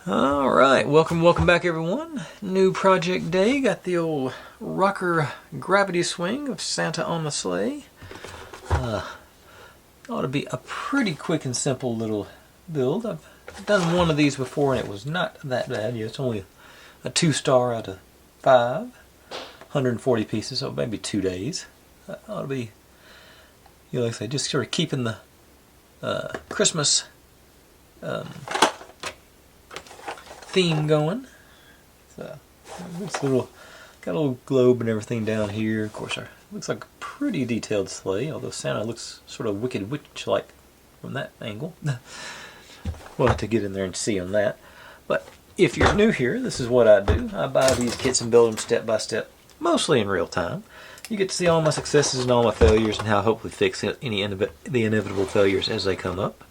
Alright, welcome back everyone. New project day. Got the old rocker gravity swing of Santa on the sleigh. Ought to be a pretty quick and simple little build. I've done one of these before and it was not that bad. Yeah, it's only a 2-star out of 5. 140 pieces, so maybe 2 days. That ought to be, like I say, just sort of keeping the Christmas theme going. So it's got a little globe and everything down here. Of course, looks like a pretty detailed sleigh, although Santa looks sort of wicked witch-like from that angle. We'll have to get in there and see on that. But if you're new here, this is what I do. I buy these kits and build them step by step, mostly in real time. You get to see all my successes and all my failures and how I hopefully fix the inevitable failures as they come up.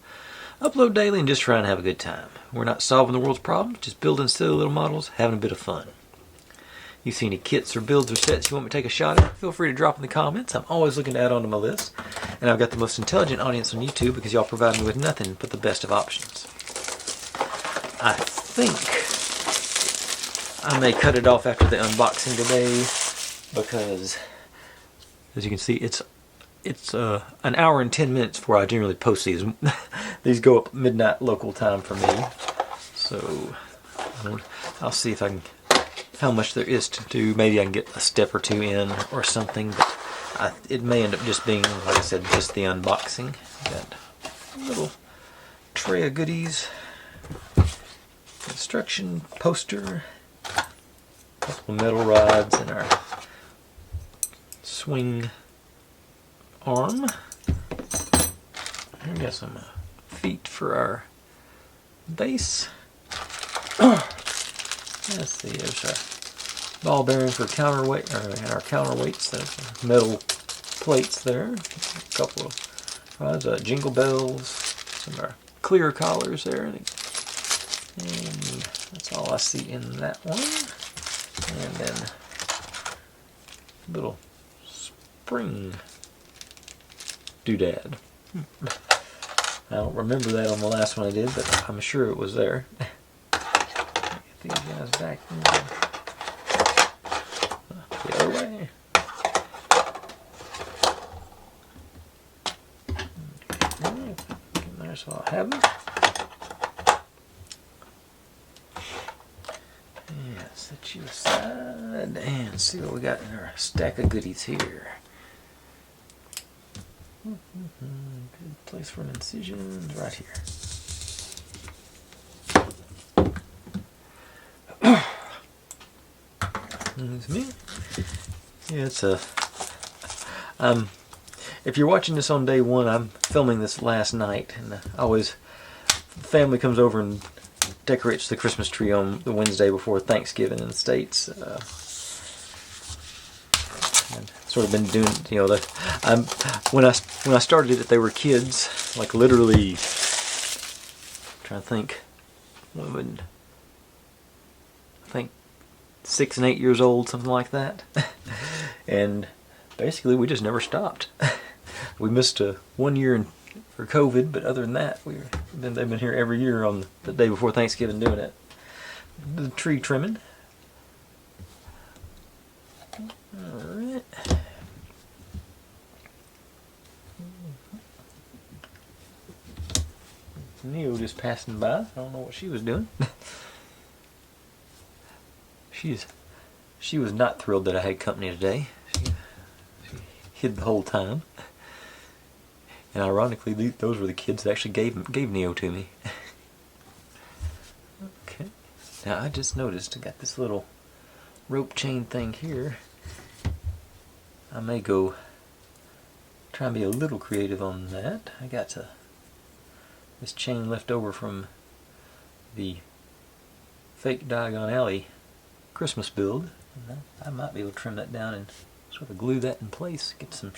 Upload daily and just try and have a good time. We're not solving the world's problems, just building silly little models, having a bit of fun. You see any kits or builds or sets you want me to take a shot at, feel free to drop in the comments. I'm always looking to add on to my list. And I've got the most intelligent audience on YouTube because y'all provide me with nothing but the best of options. I think I may cut it off after the unboxing today because, as you can see, it's an hour and 10 minutes before I generally post these. These go up midnight local time for me. So I'll see if I can, how much there is to do. Maybe I can get a step or two in or something. But it may end up just being, like I said, just the unboxing. Got a little tray of goodies. Instruction poster. A couple of metal rods and our swing arm. We got some feet for our base. Let's see, there's our ball bearing for counterweight, and our counterweights. There's metal plates there. A couple of rods, jingle bells, some of our clear collars there, and that's all I see in that one. And then a little spring doodad. I don't remember that on the last one I did, but I'm sure it was there. Get these guys back in the other way. Get there so I'll have them. Yeah, set you aside and see what we got in our stack of goodies here. Good place for an incision right here. There's me. Yeah, it's if you're watching this on day one, I'm filming this last night, and family comes over and decorates the Christmas tree on the Wednesday before Thanksgiving in the States. Sort of been doing, when I started it, they were kids, like literally, I'm trying to think, I think 6 and 8 years old, something like that. And basically we just never stopped. We missed 1 year for COVID, but other than that, they've been here every year on the day before Thanksgiving doing it. The tree trimming. Alright. Neo just passing by. I don't know what she was doing. She was not thrilled that I had company today. She hid the whole time. And ironically, those were the kids that actually gave Neo to me. Okay. Now I just noticed I got this little rope chain thing here. I may go try and be a little creative on that. I got this chain left over from the fake Diagon Alley Christmas build. And I might be able to trim that down and sort of glue that in place. Get some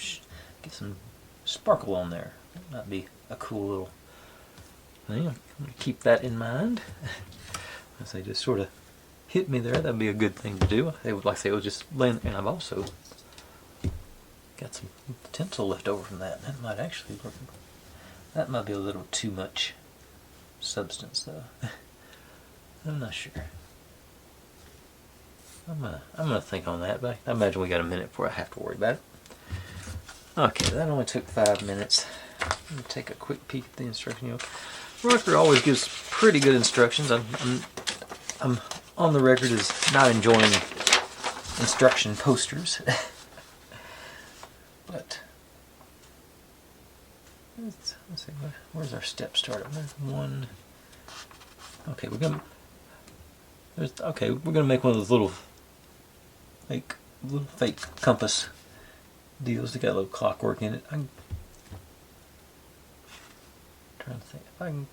sparkle on there. That might be a cool little thing. I'm going to keep that in mind. As they just sort of hit me there, that'd be a good thing to do. They would, like I say, it was just laying, and I've also got some tinsel left over from that. That might actually work. That might be a little too much substance though. I'm not sure. I'm gonna think on that, but I imagine we got a minute before I have to worry about it. Okay, that only took 5 minutes. Let me take a quick peek at the instruction. ROKR always gives pretty good instructions. I'm on the record as not enjoying instruction posters, but let's see. Where's our step start? There's one. Okay, we're gonna make one of those little fake compass deals that got a little clockwork in it. I'm trying to think if I can.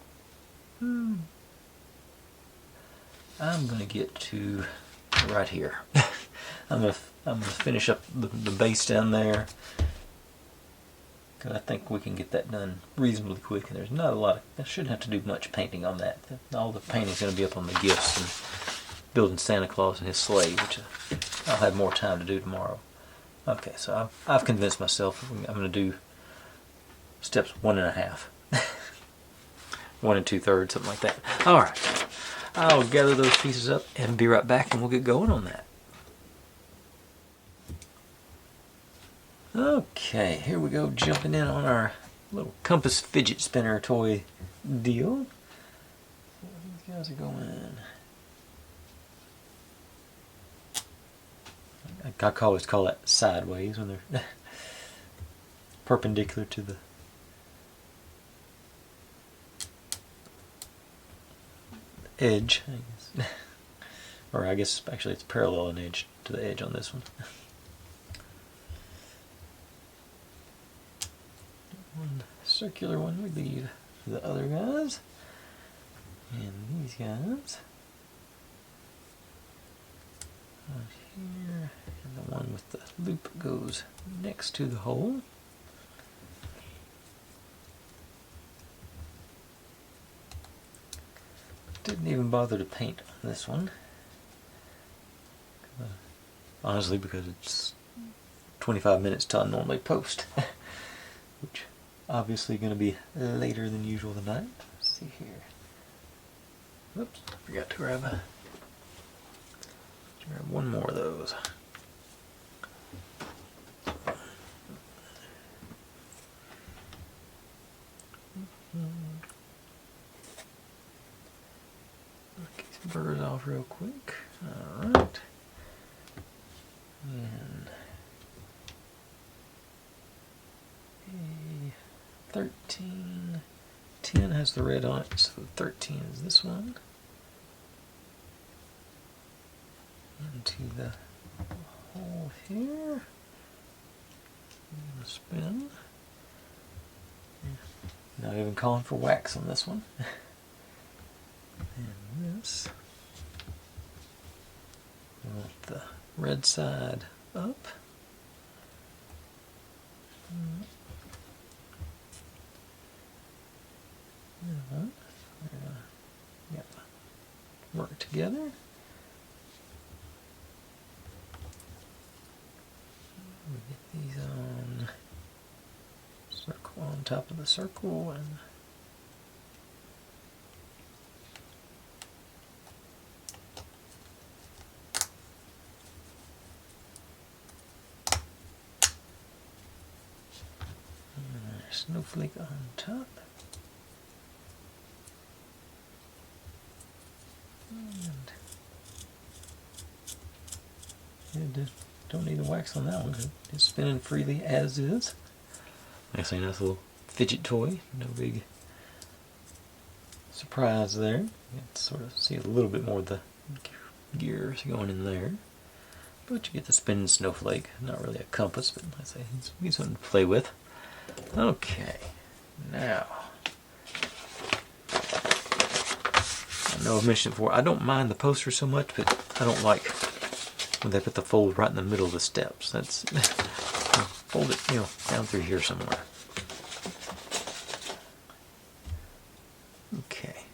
I'm gonna get to right here. I'm gonna finish up the base down there, because I think we can get that done reasonably quick. And there's not a lot. I shouldn't have to do much painting on that. All the painting's gonna be up on the gifts and building Santa Claus and his sleigh, which I'll have more time to do tomorrow. Okay, so I've convinced myself I'm going to do steps 1.5, 1 2/3, something like that. All right, I'll gather those pieces up and be right back, and we'll get going on that. Okay, here we go, jumping in on our little compass fidget spinner toy deal. These guys are going. I always call that sideways when they're perpendicular to the edge, I guess. Or I guess actually it's parallel in edge to the edge on this one. One circular one we leave for the other guys, and these guys on here, and the one with the loop goes next to the hole. Didn't even bother to paint on this one, honestly, because it's 25 minutes till I normally post, which obviously going to be later than usual tonight. Let's see here. Oops, forgot to grab one more of those. Knock these burrs off real quick. Alright. And 13. 10 has the red on it, so 13 is this one. Into the hole here. I'm gonna spin. Not even calling for wax on this one. And this. I want the red side up. Yep. Work together. We get these on circle on top of the circle, and a snowflake on top. And don't need the wax on that one because it's spinning freely as is. Actually, a nice little fidget toy. No big surprise there. You can sort of see a little bit more of the gears going in there. But you get the spinning snowflake. Not really a compass, but I say it's something to play with. Okay, now I know I've mentioned it before. I don't mind the poster so much, but I don't like when they put the fold right in the middle of the steps. That's fold it, down through here somewhere. Okay.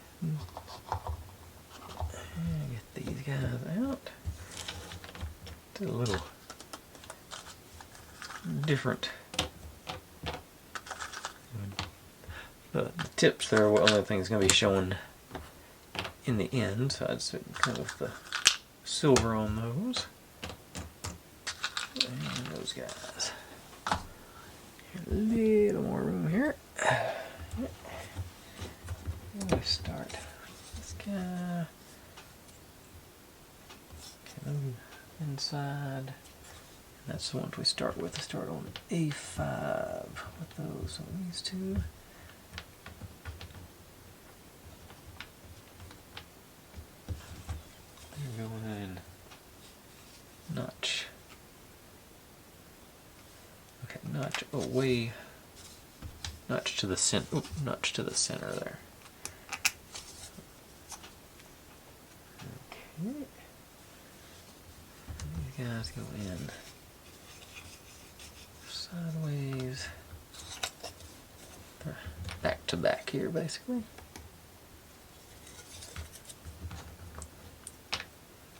Get these guys out. Do a little different. The tips there are one of the things going to be showing in the end, so I just go with the silver on those. And those guys. A little more room here. Let's start this guy. Okay, inside. That's the ones we start with. I start on A5 with those on these two. They're going in notch. Okay, notch away. Notch to the center. Notch to the center there. Okay. These guys go in sideways. They're back to back here, basically.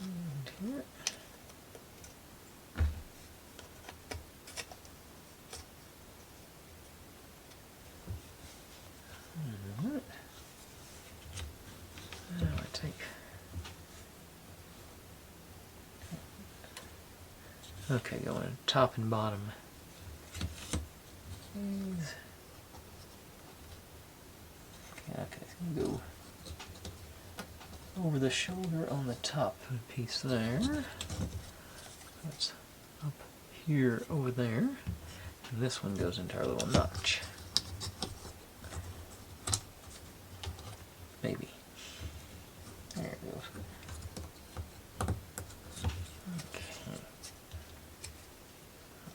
And here. Alright. Now I take. Okay, going top and bottom. Okay, go over the shoulder on the top piece there. That's up here over there. And this one goes into our little notch. Maybe. There it goes. Okay.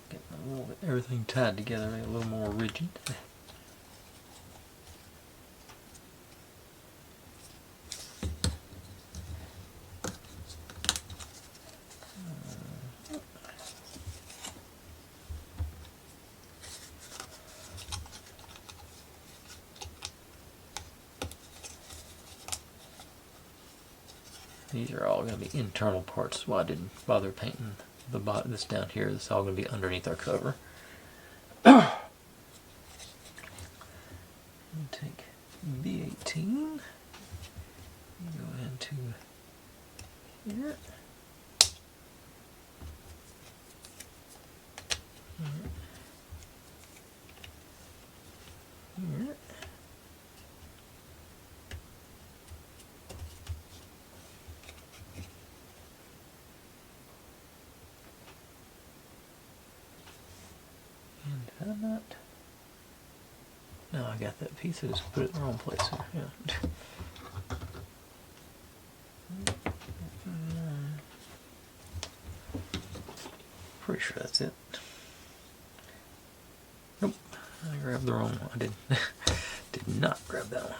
Getting a little bit, everything tied together, a little more rigid. These are all going to be internal parts, so I didn't bother painting the bottom. This down here. This is all going to be underneath our cover. Take B18. Go into here. Here. And I'm not. No, I got that piece. I just put it in the wrong place here. Yeah. Pretty sure that's it. Nope, I grabbed the wrong one. I did not grab that one.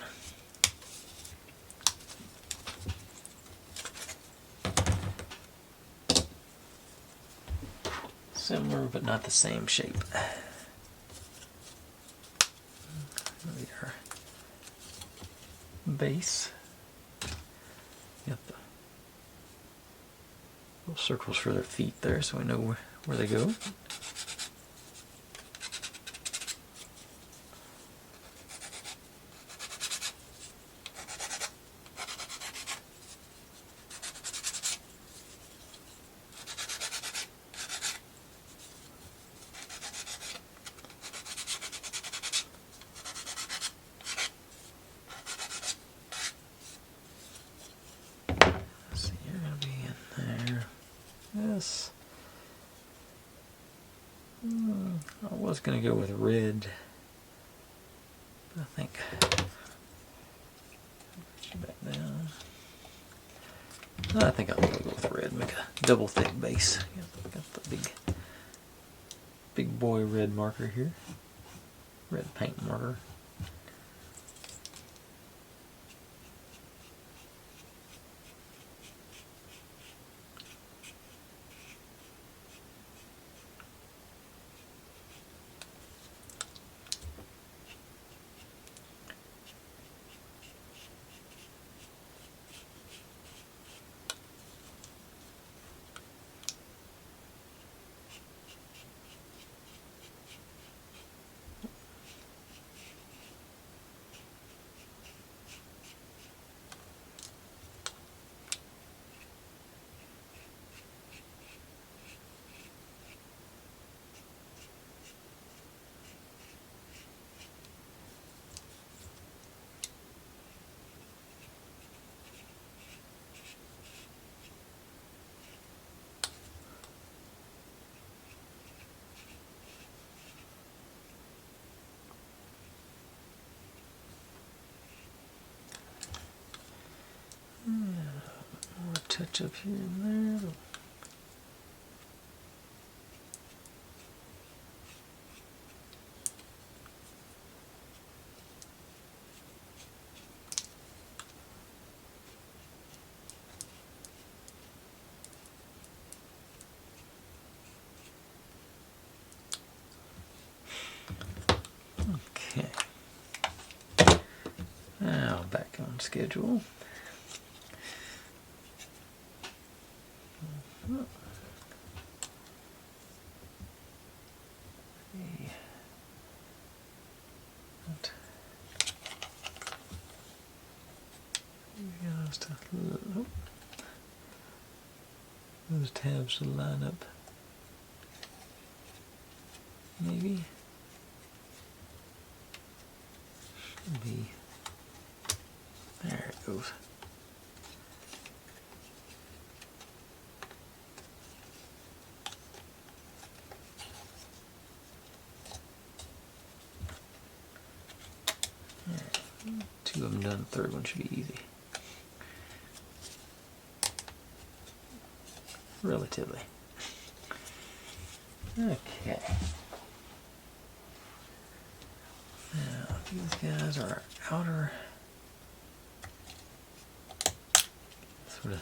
Similar, but not the same shape. Our base. Got the little circles for their feet there, so we know where they go. I was going to go with red, but I think back down. I think I'll go with red. Make a double thick base. Got the big boy red marker here. Red paint marker. touch up here and there. Okay. Now back on schedule. Those tabs will line up. Maybe. Should be. There it goes. Two of them done, the third one should be easy. Relatively. Okay. Now, these guys are outer sort of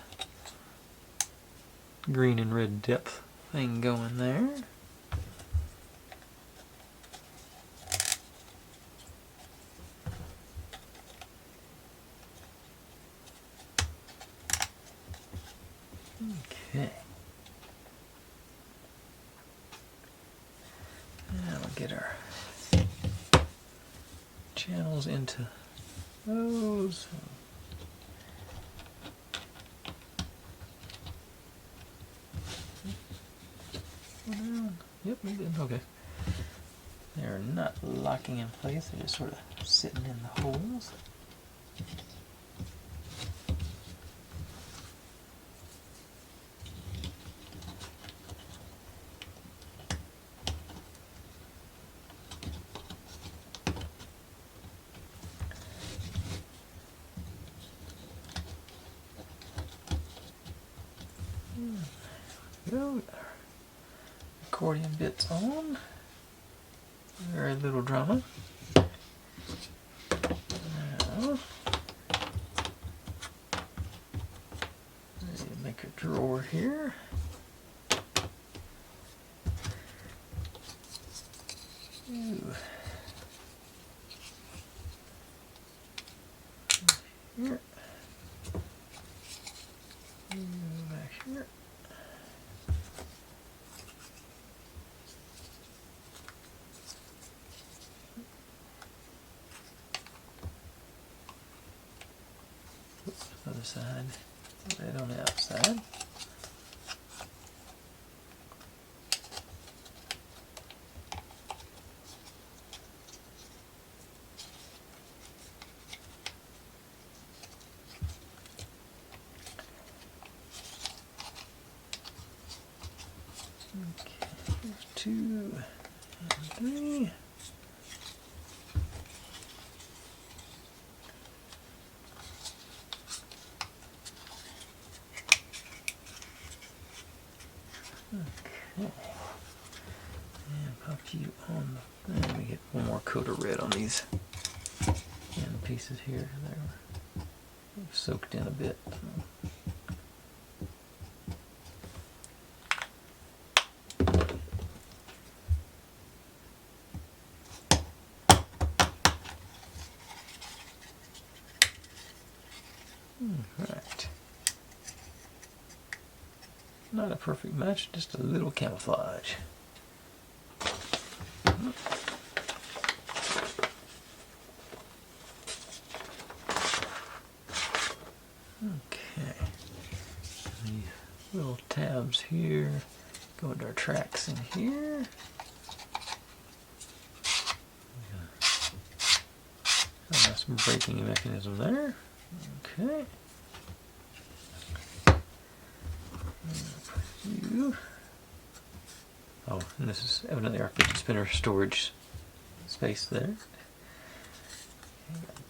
green and red depth thing going there. Okay. Now we'll get our channels into those. Yep, we did. Okay. They're not locking in place, they're just sort of sitting in the holes. Go. Accordion bits on. Very little drama. Now, make a drawer here. Ooh. Here. Back here. Other side, red on the outside. Okay, here's 2 and 3. Okay, and pop you on the. Let me get one more coat of red on these end pieces here. They're soaked in a bit. Right. Not a perfect match, just a little camouflage. Okay. These little tabs here go into our tracks in here. Got some braking mechanism there. Okay. Oh, and this is evidently our fidget spinner storage space there.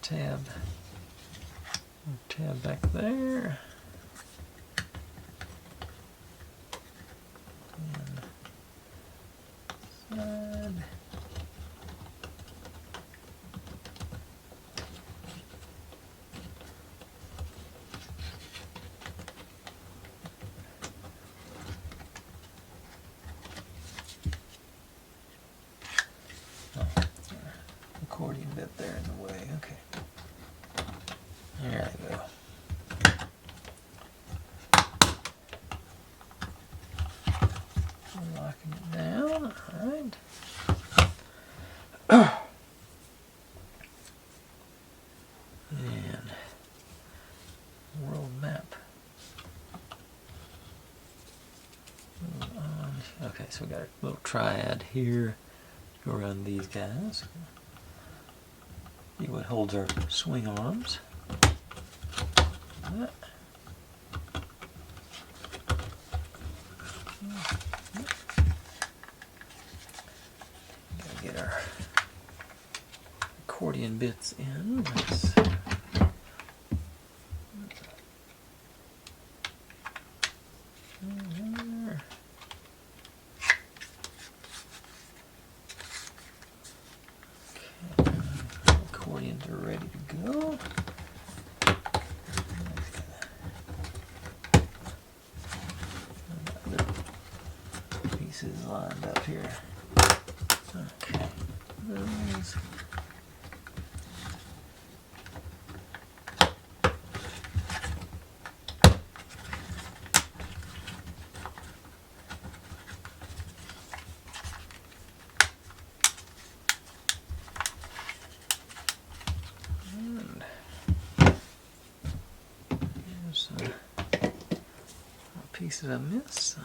Okay, got a tab back there. side. Accordion bit there in the way. Okay. There we go. Locking it down. Alright. And world map. Okay, so we got a little triad here. Go around these guys. See what holds our swing arms. That. Gotta get our accordion bits in. Let's accordions are ready to go. Pieces lined up here. Okay. Those. Pieces I missed.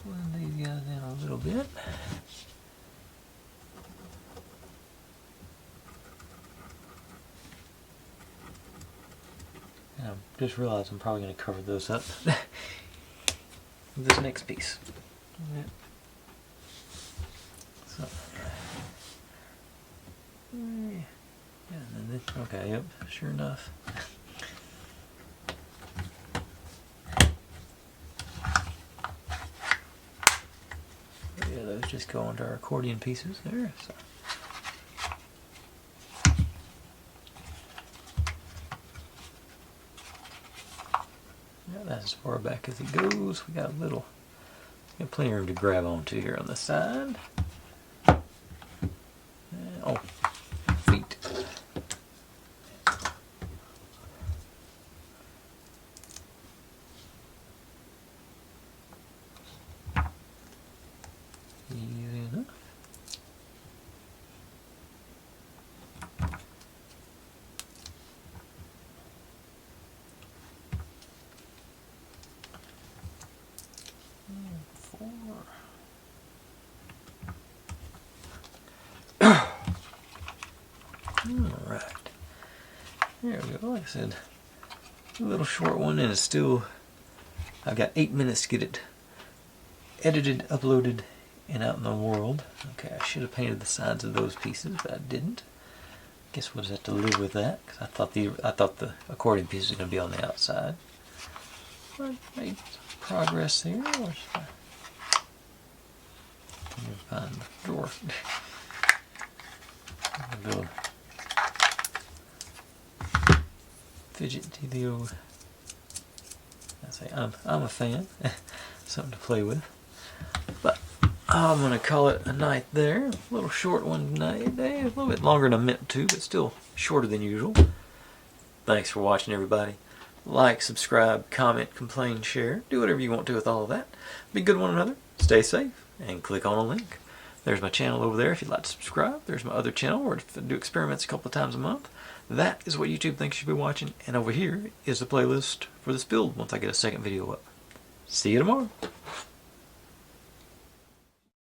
Blend these guys in a little bit. And I just realized I'm probably going to cover those up with this next piece. Yep. So. Yeah, and then okay, yep, sure enough. Yeah, those just go into our accordion pieces there. So. Yeah, that's as far back as it goes. We got plenty of room to grab onto here on the side. Oh, feet. Easy enough. Four. Alright. There we go. Like I said, a little short one, and it's still, I've got 8 minutes to get it edited, uploaded, and out in the world. Okay, I should have painted the sides of those pieces, but I didn't. Guess we'll just have to live with that, because I thought the accordion pieces were going to be on the outside. But made some progress there. Let me find the drawer. Go fidget TV. I say I'm a fan. Something to play with. But I'm gonna call it a night there. A little short one tonight. A little bit longer than I meant to, but still shorter than usual. Thanks for watching, everybody. Like, subscribe, comment, complain, share. Do whatever you want to with all of that. Be good to one another. Stay safe, and click on a link. There's my channel over there if you'd like to subscribe. There's my other channel where I do experiments a couple of times a month. That is what YouTube thinks you should be watching. And over here is the playlist for this build once I get a second video up. See you tomorrow.